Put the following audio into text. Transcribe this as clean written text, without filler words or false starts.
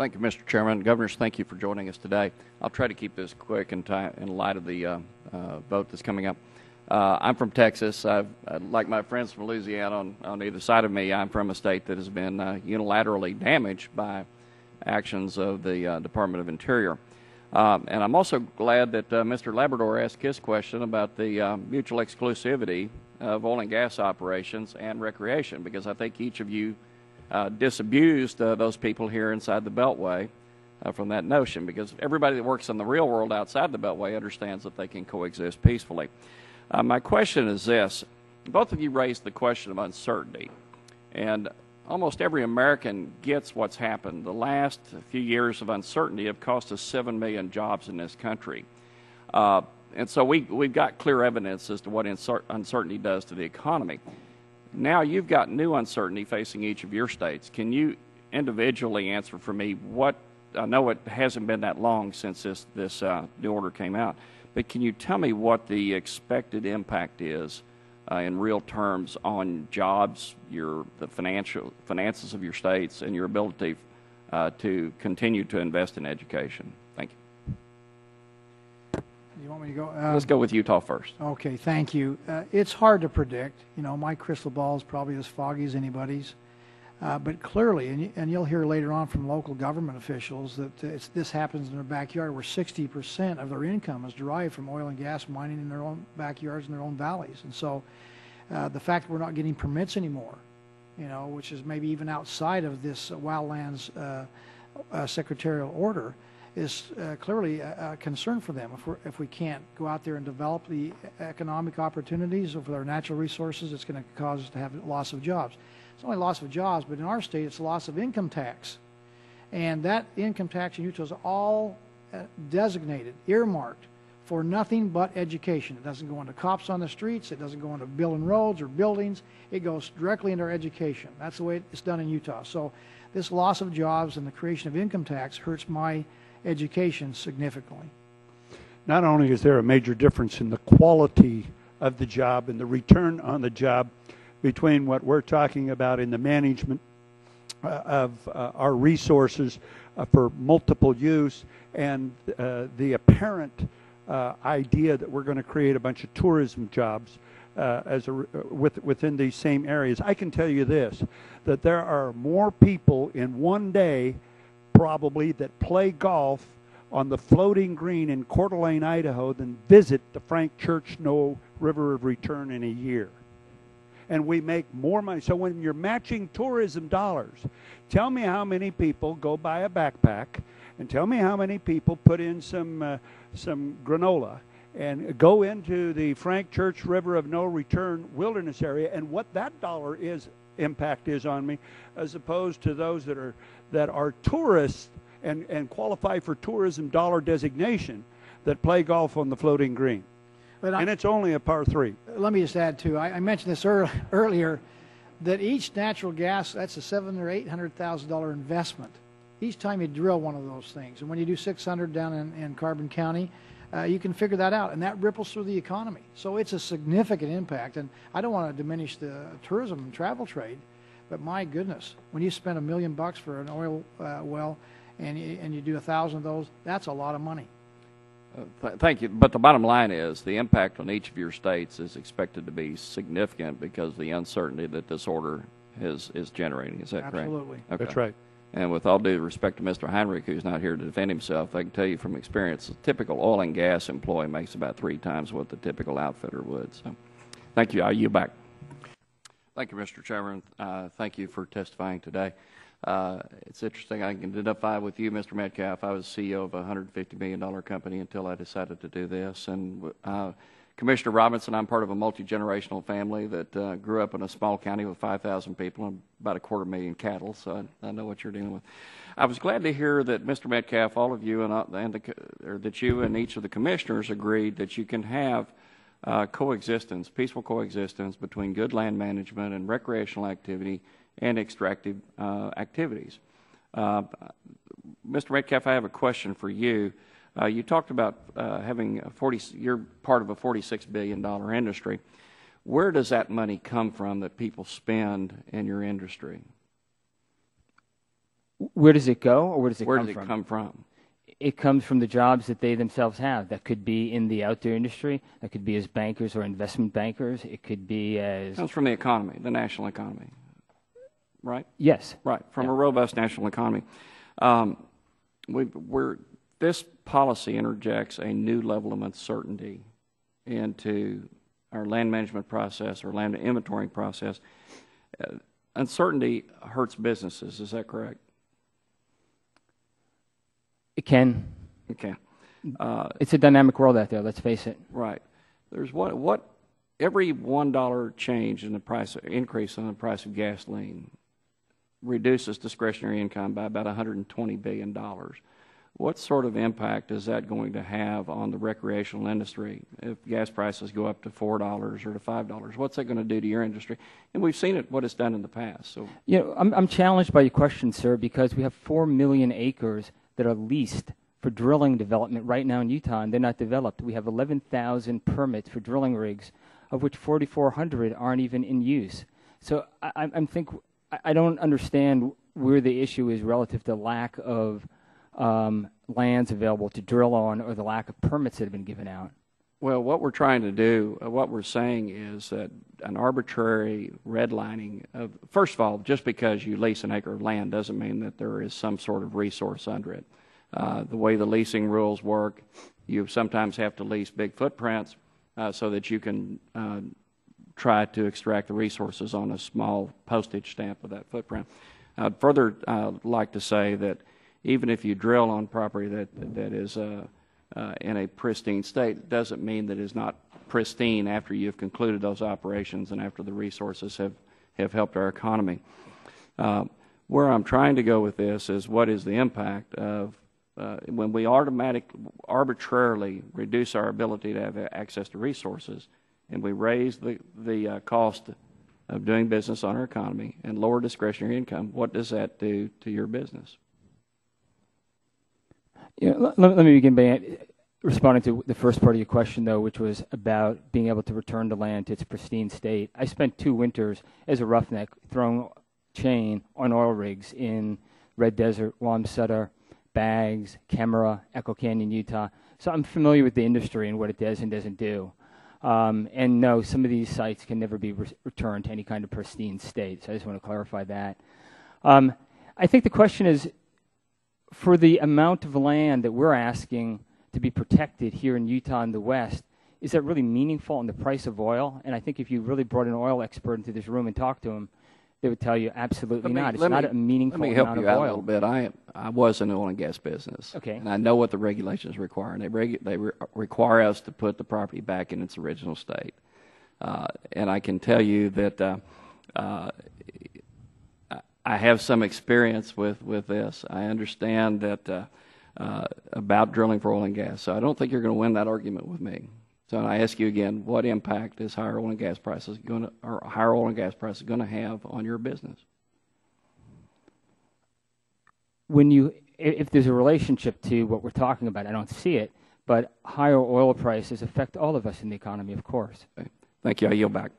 Thank you, Mr. Chairman. Governors, thank you for joining us today. I'll try to keep this quick in light of the vote that's coming up. I'm from Texas. Like my friends from Louisiana on either side of me, I'm from a state that has been unilaterally damaged by actions of the Department of Interior. And I'm also glad that Mr. Labrador asked his question about the mutual exclusivity of oil and gas operations and recreation, because I think each of you disabused those people here inside the Beltway from that notion, because everybody that works in the real world outside the Beltway understands that they can coexist peacefully. My question is this. Both of you raised the question of uncertainty, and almost every American gets what's happened. The last few years of uncertainty have cost us 7 million jobs in this country. And so we've got clear evidence as to what uncertainty does to the economy. Now you've got new uncertainty facing each of your states. Can you individually answer for me what, I know it hasn't been that long since this new order came out, but can you tell me what the expected impact is in real terms on jobs, the finances of your states, and your ability to continue to invest in education? Thank you. You want me to go? Let's go with Utah first. Okay, thank you. It's hard to predict. You know, my crystal ball is probably as foggy as anybody's. But clearly, and you'll hear later on from local government officials that this happens in their backyard, where 60% of their income is derived from oil and gas mining in their own backyards and their own valleys. And so the fact that we're not getting permits anymore, you know, which is maybe even outside of this wildlands secretarial order, is clearly a concern for them. If we can't go out there and develop the economic opportunities with our natural resources, it's going to cause us to have loss of jobs. It's only loss of jobs, but in our state, it's loss of income tax. And that income tax in Utah is all designated, earmarked for nothing but education. It doesn't go into cops on the streets. It doesn't go into building roads or buildings. It goes directly into our education. That's the way it's done in Utah. So this loss of jobs and the creation of income tax hurts my education significantly. Not only is there a major difference in the quality of the job and the return on the job between what we're talking about in the management of our resources for multiple use and the apparent idea that we're going to create a bunch of tourism jobs within these same areas. I can tell you this, that there are more people in one day probably that play golf on the floating green in Coeur d'Alene, Idaho than visit the Frank Church Snow River of Return in a year. And we make more money. So when you're matching tourism dollars, tell me how many people go buy a backpack, and tell me how many people put in some granola and go into the Frank Church River of No Return wilderness area, and what that dollar impact is on me, as opposed to those that are tourists and qualify for tourism dollar designation that play golf on the floating green. And it's only a par 3. Let me just add, too, I mentioned this earlier, that each natural gas, that's a $700,000 or $800,000 investment each time you drill one of those things. And when you do 600 down in Carbon County, you can figure that out, and that ripples through the economy. So it's a significant impact, and I don't want to diminish the tourism and travel trade, but my goodness, when you spend $1 million for an oil well and you do 1,000 of those, that's a lot of money. Thank you. But the bottom line is the impact on each of your states is expected to be significant because of the uncertainty that this order is generating. Is that correct? Absolutely. Okay. That's right. And with all due respect to Mr. Heinrich, who's not here to defend himself, I can tell you from experience, a typical oil and gas employee makes about 3 times what the typical outfitter would. So thank you. I'll yield back. Thank you, Mr. Chairman. Thank you for testifying today. It's interesting. I can identify with you, Mr. Metcalf. I was CEO of a $150 million company until I decided to do this. And Commissioner Robinson, I'm part of a multi-generational family that grew up in a small county with 5,000 people and about 250,000 cattle, so I know what you're dealing with. I was glad to hear that, Mr. Metcalf, all of you that you and each of the commissioners agreed that you can have coexistence, peaceful coexistence between good land management and recreational activity and extractive activities. Mr. Metcalf, I have a question for you. You talked about you're part of a $46 billion industry. Where does that money come from that people spend in your industry? Where does it go, or where does it Where come does it from? come from? It comes from the jobs that they themselves have. That could be in the outdoor industry. That could be as bankers or investment bankers. It could be as... It comes from the economy, the national economy, right? Yes. Right, from Yeah. a robust national economy. This policy interjects a new level of uncertainty into our land management process or land inventorying process. Uncertainty hurts businesses, is that correct? It can. Okay. It's a dynamic world out there, let's face it. Right. There's what every $1 change in the price, increase in the price of gasoline reduces discretionary income by about $120 billion. What sort of impact is that going to have on the recreational industry if gas prices go up to $4 or to $5? What's that going to do to your industry? And we've seen what it's done in the past. So, You know, I'm challenged by your question, sir, because we have 4 million acres that are leased for drilling development right now in Utah, and they're not developed. We have 11,000 permits for drilling rigs, of which 4,400 aren't even in use. So I don't understand where the issue is relative to lack of lands available to drill on or the lack of permits that have been given out. well, what we're trying to do, what we're saying is that an arbitrary redlining of, first of all, just because you lease an acre of land doesn't mean that there is some sort of resource under it. The way the leasing rules work, you sometimes have to lease big footprints so that you can try to extract the resources on a small postage stamp of that footprint. I'd further like to say that even if you drill on property that is in a pristine state, it doesn't mean that it's not pristine after you've concluded those operations and after the resources have helped our economy. Where I'm trying to go with this is what is the impact of when we arbitrarily reduce our ability to have access to resources and we raise the cost of doing business on our economy and lower discretionary income, what does that do to your business? Yeah, let me begin by responding to the first part of your question, though, which was about being able to return the land to its pristine state. I spent 2 winters as a roughneck throwing chain on oil rigs in Red Desert, Wamsutter, Baggs, Kemmerer, Echo Canyon, Utah. So I'm familiar with the industry and what it does and doesn't do. And no, some of these sites can never be returned to any kind of pristine state. So I just want to clarify that. I think the question is, for the amount of land that we're asking to be protected here in Utah and the West, is that really meaningful in the price of oil? And I think if you really brought an oil expert into this room and talked to him, they would tell you absolutely not. It's not a meaningful amount of oil. Let me help you out a little bit. I was in the oil and gas business. Okay. And I know what the regulations require. And they require us to put the property back in its original state. And I can tell you that I have some experience with this. I understand that about drilling for oil and gas. So I don't think you're going to win that argument with me. So I ask you again, what impact is higher oil and gas prices going to have on your business? If there's a relationship to what we're talking about, I don't see it, but higher oil prices affect all of us in the economy, of course. Okay. Thank you. I yield back.